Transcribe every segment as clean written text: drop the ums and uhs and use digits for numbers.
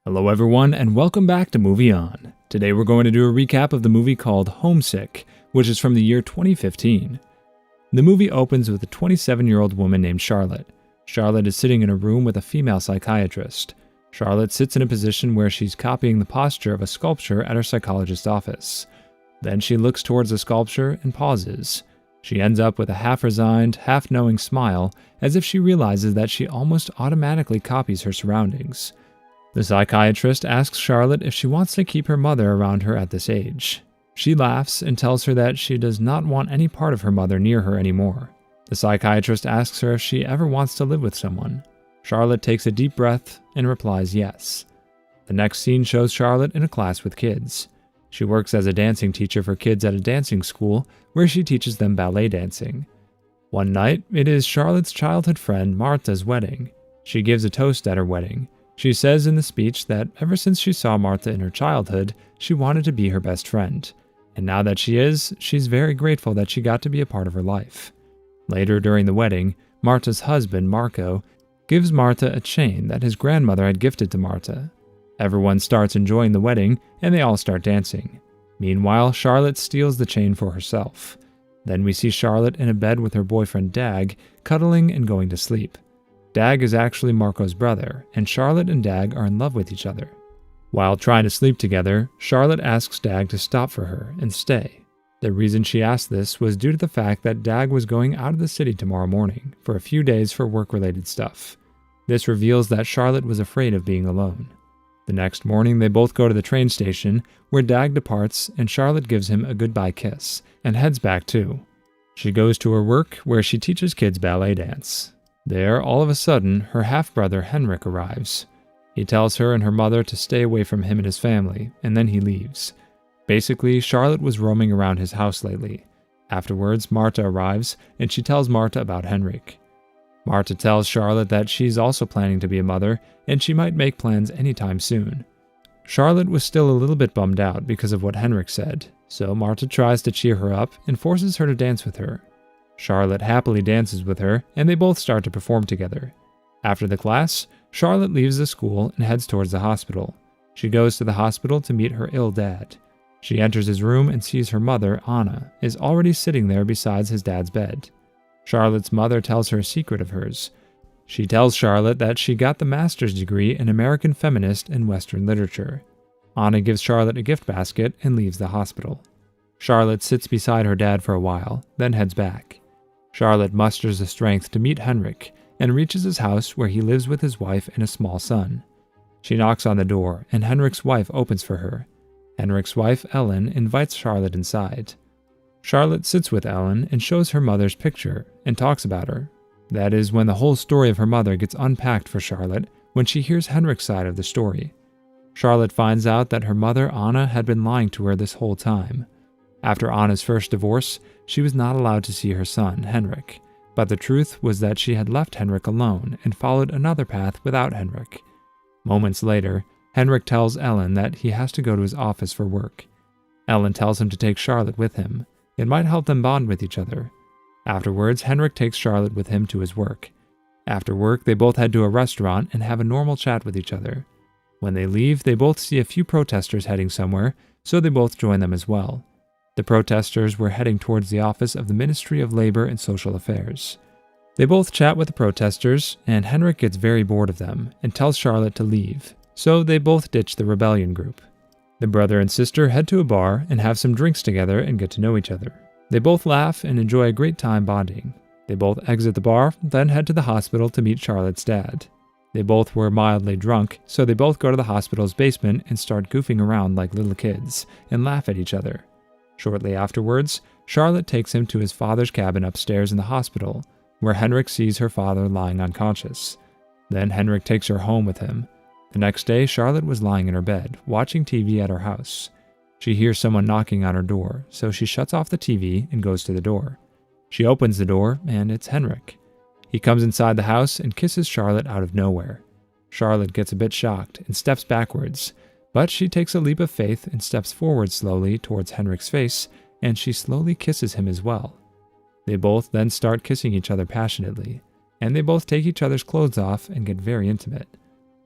Hello everyone, and welcome back to Movie On. Today we're going to do a recap of the movie called Homesick, which is from the year 2015. The movie opens with a 27-year-old woman named Charlotte. Charlotte is sitting in a room with a female psychiatrist. Charlotte sits in a position where she's copying the posture of a sculpture at her psychologist's office. Then she looks towards the sculpture and pauses. She ends up with a half-resigned, half-knowing smile, as if she realizes that she almost automatically copies her surroundings. The psychiatrist asks Charlotte if she wants to keep her mother around her at this age. She laughs and tells her that she does not want any part of her mother near her anymore. The psychiatrist asks her if she ever wants to live with someone. Charlotte takes a deep breath and replies yes. The next scene shows Charlotte in a class with kids. She works as a dancing teacher for kids at a dancing school where she teaches them ballet dancing. One night, it is Charlotte's childhood friend Martha's wedding. She gives a toast at her wedding. She says in the speech that ever since she saw Martha in her childhood, she wanted to be her best friend. And now that she is, she's very grateful that she got to be a part of her life. Later during the wedding, Martha's husband, Marco, gives Martha a chain that his grandmother had gifted to Martha. Everyone starts enjoying the wedding, and they all start dancing. Meanwhile, Charlotte steals the chain for herself. Then we see Charlotte in a bed with her boyfriend Dag, cuddling and going to sleep. Dag is actually Marco's brother, and Charlotte and Dag are in love with each other. While trying to sleep together, Charlotte asks Dag to stop for her and stay. The reason she asked this was due to the fact that Dag was going out of the city tomorrow morning for a few days for work-related stuff. This reveals that Charlotte was afraid of being alone. The next morning, they both go to the train station, where Dag departs and Charlotte gives him a goodbye kiss, and heads back too. She goes to her work, where she teaches kids ballet dance. There, all of a sudden, her half-brother Henrik arrives. He tells her and her mother to stay away from him and his family, and then he leaves. Basically, Charlotte was roaming around his house lately. Afterwards, Marta arrives, and she tells Marta about Henrik. Marta tells Charlotte that she's also planning to be a mother, and she might make plans anytime soon. Charlotte was still a little bit bummed out because of what Henrik said, so Marta tries to cheer her up and forces her to dance with her. Charlotte happily dances with her, and they both start to perform together. After the class, Charlotte leaves the school and heads towards the hospital. She goes to the hospital to meet her ill dad. She enters his room and sees her mother, Anna, is already sitting there beside his dad's bed. Charlotte's mother tells her a secret of hers. She tells Charlotte that she got the master's degree in American Feminist and Western Literature. Anna gives Charlotte a gift basket and leaves the hospital. Charlotte sits beside her dad for a while, then heads back. Charlotte musters the strength to meet Henrik and reaches his house where he lives with his wife and a small son. She knocks on the door, and Henrik's wife opens for her. Henrik's wife, Ellen, invites Charlotte inside. Charlotte sits with Ellen and shows her mother's picture and talks about her. That is when the whole story of her mother gets unpacked for Charlotte when she hears Henrik's side of the story. Charlotte finds out that her mother, Anna, had been lying to her this whole time. After Anna's first divorce, she was not allowed to see her son, Henrik, but the truth was that she had left Henrik alone and followed another path without Henrik. Moments later, Henrik tells Ellen that he has to go to his office for work. Ellen tells him to take Charlotte with him. It might help them bond with each other. Afterwards, Henrik takes Charlotte with him to his work. After work, they both head to a restaurant and have a normal chat with each other. When they leave, they both see a few protesters heading somewhere, so they both join them as well. The protesters were heading towards the office of the Ministry of Labor and Social Affairs. They both chat with the protesters, and Henrik gets very bored of them and tells Charlotte to leave, so they both ditch the rebellion group. The brother and sister head to a bar and have some drinks together and get to know each other. They both laugh and enjoy a great time bonding. They both exit the bar, then head to the hospital to meet Charlotte's dad. They both were mildly drunk, so they both go to the hospital's basement and start goofing around like little kids and laugh at each other. Shortly afterwards, Charlotte takes him to his father's cabin upstairs in the hospital, where Henrik sees her father lying unconscious. Then Henrik takes her home with him. The next day, Charlotte was lying in her bed, watching TV at her house. She hears someone knocking on her door, so she shuts off the TV and goes to the door. She opens the door, and it's Henrik. He comes inside the house and kisses Charlotte out of nowhere. Charlotte gets a bit shocked and steps backwards, but she takes a leap of faith and steps forward slowly towards Henrik's face, and she slowly kisses him as well. They both then start kissing each other passionately, and they both take each other's clothes off and get very intimate.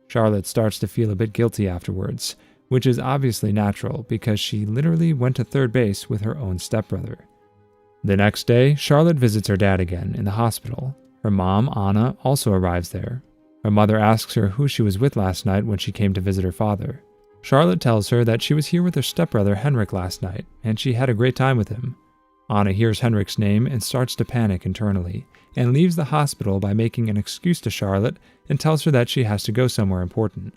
Charlotte starts to feel a bit guilty afterwards, which is obviously natural because she literally went to third base with her own stepbrother. The next day, Charlotte visits her dad again in the hospital. Her mom, Anna, also arrives there. Her mother asks her who she was with last night when she came to visit her father. Charlotte tells her that she was here with her stepbrother Henrik last night, and she had a great time with him. Anna hears Henrik's name and starts to panic internally, and leaves the hospital by making an excuse to Charlotte and tells her that she has to go somewhere important.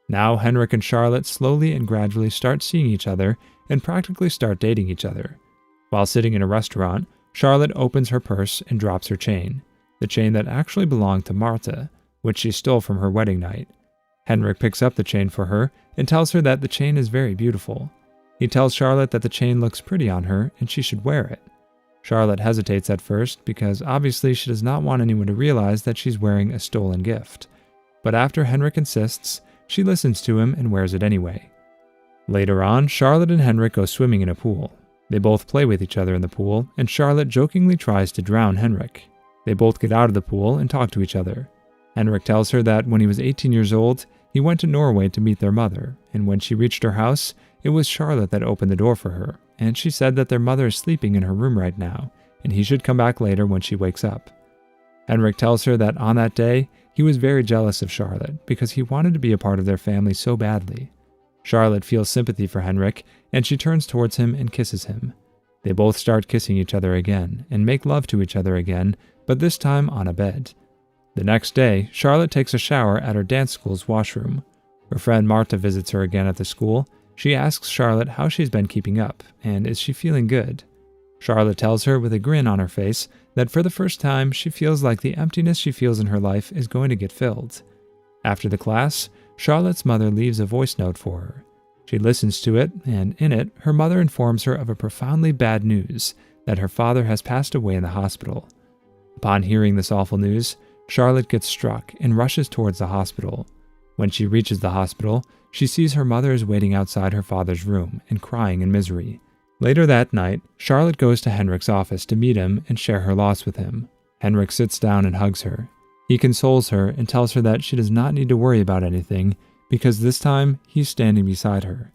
Now Henrik and Charlotte slowly and gradually start seeing each other and practically start dating each other. While sitting in a restaurant, Charlotte opens her purse and drops her chain, the chain that actually belonged to Marta, which she stole from her wedding night. Henrik picks up the chain for her and tells her that the chain is very beautiful. He tells Charlotte that the chain looks pretty on her and she should wear it. Charlotte hesitates at first because obviously she does not want anyone to realize that she's wearing a stolen gift. But after Henrik insists, she listens to him and wears it anyway. Later on, Charlotte and Henrik go swimming in a pool. They both play with each other in the pool, and Charlotte jokingly tries to drown Henrik. They both get out of the pool and talk to each other. Henrik tells her that when he was 18 years old, he went to Norway to meet their mother, and when she reached her house, it was Charlotte that opened the door for her, and she said that their mother is sleeping in her room right now, and he should come back later when she wakes up. Henrik tells her that on that day, he was very jealous of Charlotte because he wanted to be a part of their family so badly. Charlotte feels sympathy for Henrik, and she turns towards him and kisses him. They both start kissing each other again and make love to each other again, but this time on a bed. The next day, Charlotte takes a shower at her dance school's washroom. Her friend Marta visits her again at the school. She asks Charlotte how she's been keeping up, and is she feeling good. Charlotte tells her with a grin on her face that for the first time she feels like the emptiness she feels in her life is going to get filled. After the class, Charlotte's mother leaves a voice note for her. She listens to it, and in it, her mother informs her of a profoundly bad news, that her father has passed away in the hospital. Upon hearing this awful news, Charlotte gets struck and rushes towards the hospital. When she reaches the hospital, she sees her mother is waiting outside her father's room and crying in misery. Later that night, Charlotte goes to Henrik's office to meet him and share her loss with him. Henrik sits down and hugs her. He consoles her and tells her that she does not need to worry about anything because this time he's standing beside her.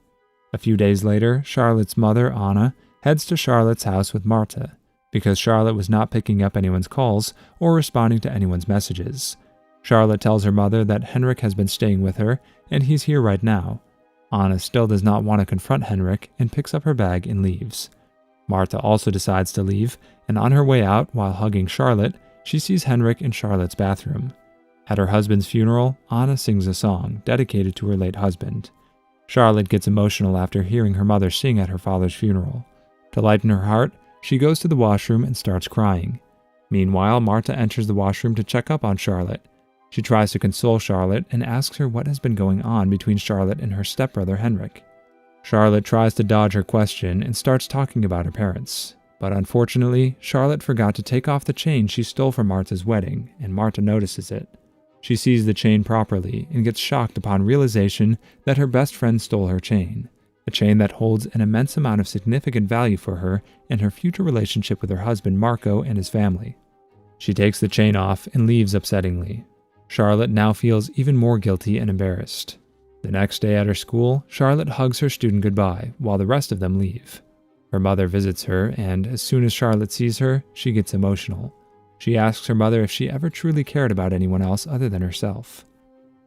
A few days later, Charlotte's mother, Anna, heads to Charlotte's house with Marta because Charlotte was not picking up anyone's calls or responding to anyone's messages. Charlotte tells her mother that Henrik has been staying with her and he's here right now. Anna still does not want to confront Henrik and picks up her bag and leaves. Marta also decides to leave, and on her way out, while hugging Charlotte, she sees Henrik in Charlotte's bathroom. At her husband's funeral, Anna sings a song dedicated to her late husband. Charlotte gets emotional after hearing her mother sing at her father's funeral. To lighten her heart, she goes to the washroom and starts crying. Meanwhile, Marta enters the washroom to check up on Charlotte. She tries to console Charlotte and asks her what has been going on between Charlotte and her stepbrother Henrik. Charlotte tries to dodge her question and starts talking about her parents. But unfortunately, Charlotte forgot to take off the chain she stole from Marta's wedding, and Marta notices it. She sees the chain properly and gets shocked upon realization that her best friend stole her chain, a chain that holds an immense amount of significant value for her and her future relationship with her husband Marco and his family. She takes the chain off and leaves upsettingly. Charlotte now feels even more guilty and embarrassed. The next day at her school, Charlotte hugs her student goodbye while the rest of them leave. Her mother visits her, and as soon as Charlotte sees her, she gets emotional. She asks her mother if she ever truly cared about anyone else other than herself.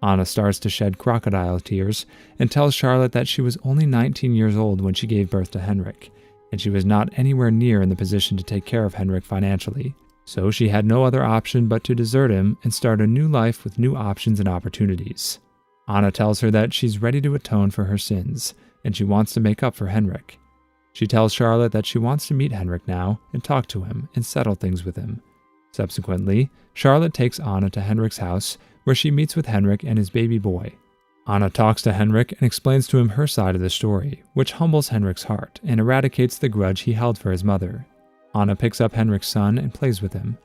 Anna starts to shed crocodile tears and tells Charlotte that she was only 19 years old when she gave birth to Henrik, and she was not anywhere near in the position to take care of Henrik financially. So she had no other option but to desert him and start a new life with new options and opportunities. Anna tells her that she's ready to atone for her sins, and she wants to make up for Henrik. She tells Charlotte that she wants to meet Henrik now and talk to him and settle things with him. Subsequently, Charlotte takes Anna to Henrik's house, where she meets with Henrik and his baby boy. Anna talks to Henrik and explains to him her side of the story, which humbles Henrik's heart and eradicates the grudge he held for his mother. Anna picks up Henrik's son and plays with him.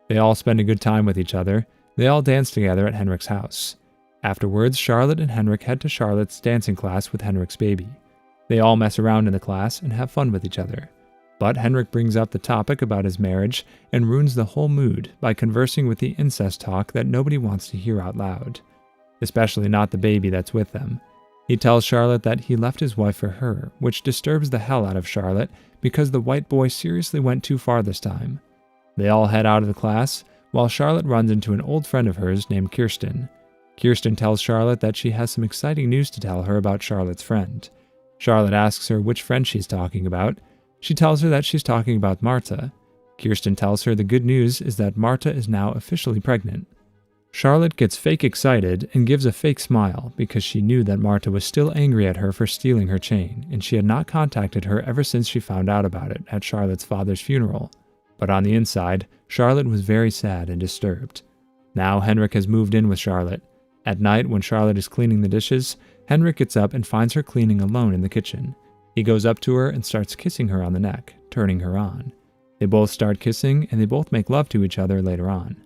They all spend a good time with each other. They all dance together at Henrik's house. Afterwards, Charlotte and Henrik head to Charlotte's dancing class with Henrik's baby. They all mess around in the class and have fun with each other. But Henrik brings up the topic about his marriage and ruins the whole mood by conversing with the incest talk that nobody wants to hear out loud. especially not the baby that's with them. He tells Charlotte that he left his wife for her, which disturbs the hell out of Charlotte because the white boy seriously went too far this time. They all head out of the class, while Charlotte runs into an old friend of hers named Kirsten. Kirsten tells Charlotte that she has some exciting news to tell her about Charlotte's friend. Charlotte asks her which friend she's talking about. She tells her that she's talking about Marta. Kirsten tells her the good news is that Marta is now officially pregnant. Charlotte gets fake excited and gives a fake smile because she knew that Marta was still angry at her for stealing her chain, and she had not contacted her ever since she found out about it at Charlotte's father's funeral. But on the inside, Charlotte was very sad and disturbed. Now Henrik has moved in with Charlotte. At night, when Charlotte is cleaning the dishes, Henrik gets up and finds her cleaning alone in the kitchen. He goes up to her and starts kissing her on the neck, turning her on. They both start kissing, and they both make love to each other later on.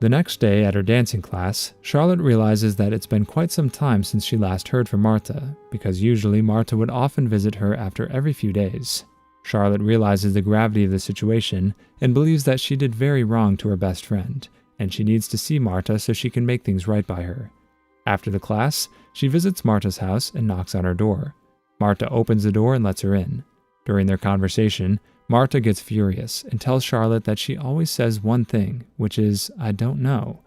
The next day at her dancing class, Charlotte realizes that it's been quite some time since she last heard from Marta, because usually Marta would often visit her after every few days. Charlotte realizes the gravity of the situation and believes that she did very wrong to her best friend, and she needs to see Marta so she can make things right by her. After the class, she visits Marta's house and knocks on her door. Marta opens the door and lets her in. During their conversation, Marta gets furious and tells Charlotte that she always says one thing, which is, "I don't know."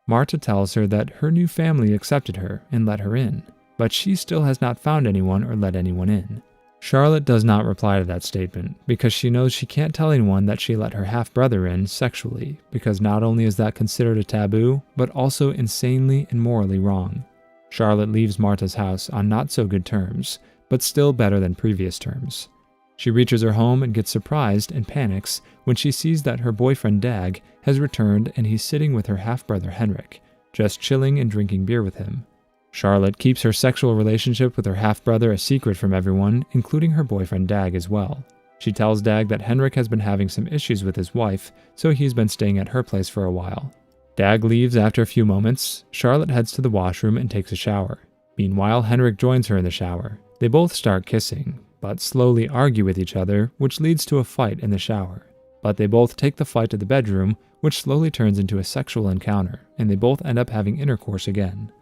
Marta tells her that her new family accepted her and let her in, but she still has not found anyone or let anyone in. Charlotte does not reply to that statement because she knows she can't tell anyone that she let her half-brother in sexually, because not only is that considered a taboo, but also insanely and morally wrong. Charlotte leaves Marta's house on not so good terms, but still better than previous terms. She reaches her home and gets surprised and panics when she sees that her boyfriend Dag has returned and he's sitting with her half-brother Henrik, just chilling and drinking beer with him. Charlotte keeps her sexual relationship with her half-brother a secret from everyone, including her boyfriend Dag as well. She tells Dag that Henrik has been having some issues with his wife, so he's been staying at her place for a while. Dag leaves after a few moments. Charlotte heads to the washroom and takes a shower. Meanwhile, Henrik joins her in the shower. They both start kissing, but slowly argue with each other, which leads to a fight in the shower. But they both take the fight to the bedroom, which slowly turns into a sexual encounter, and they both end up having intercourse again.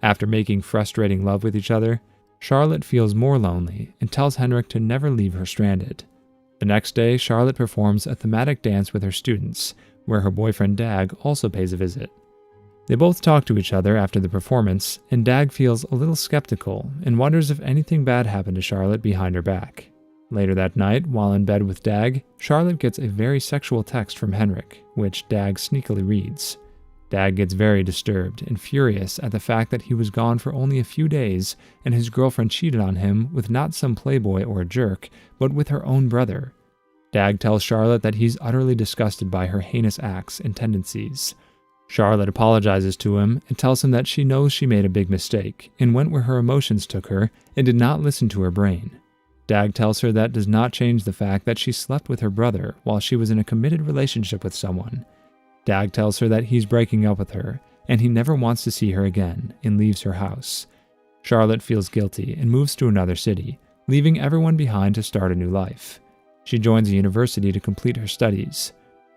After making frustrating love with each other, Charlotte feels more lonely and tells Henrik to never leave her stranded. The next day, Charlotte performs a thematic dance with her students, where her boyfriend Dag also pays a visit. They both talk to each other after the performance, and Dag feels a little skeptical and wonders if anything bad happened to Charlotte behind her back. Later that night, while in bed with Dag, Charlotte gets a very sexual text from Henrik, which Dag sneakily reads. Dag gets very disturbed and furious at the fact that he was gone for only a few days and his girlfriend cheated on him with not some playboy or a jerk, but with her own brother. Dag tells Charlotte that he's utterly disgusted by her heinous acts and tendencies. Charlotte apologizes to him and tells him that she knows she made a big mistake and went where her emotions took her and did not listen to her brain. Dag tells her that does not change the fact that she slept with her brother while she was in a committed relationship with someone. Dag tells her that he's breaking up with her and he never wants to see her again and leaves her house. Charlotte feels guilty and moves to another city, leaving everyone behind to start a new life. She joins a university to complete her studies.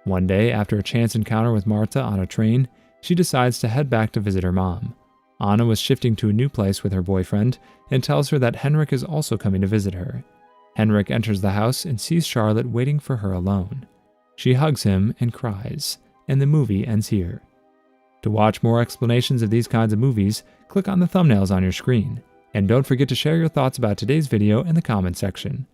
One day, after a chance encounter with Marta on a train, she decides to head back to visit her mom. Anna was shifting to a new place with her boyfriend and tells her that Henrik is also coming to visit her. Henrik enters the house and sees Charlotte waiting for her alone. She hugs him and cries, and the movie ends here. To watch more explanations of these kinds of movies, click on the thumbnails on your screen. And don't forget to share your thoughts about today's video in the comment section.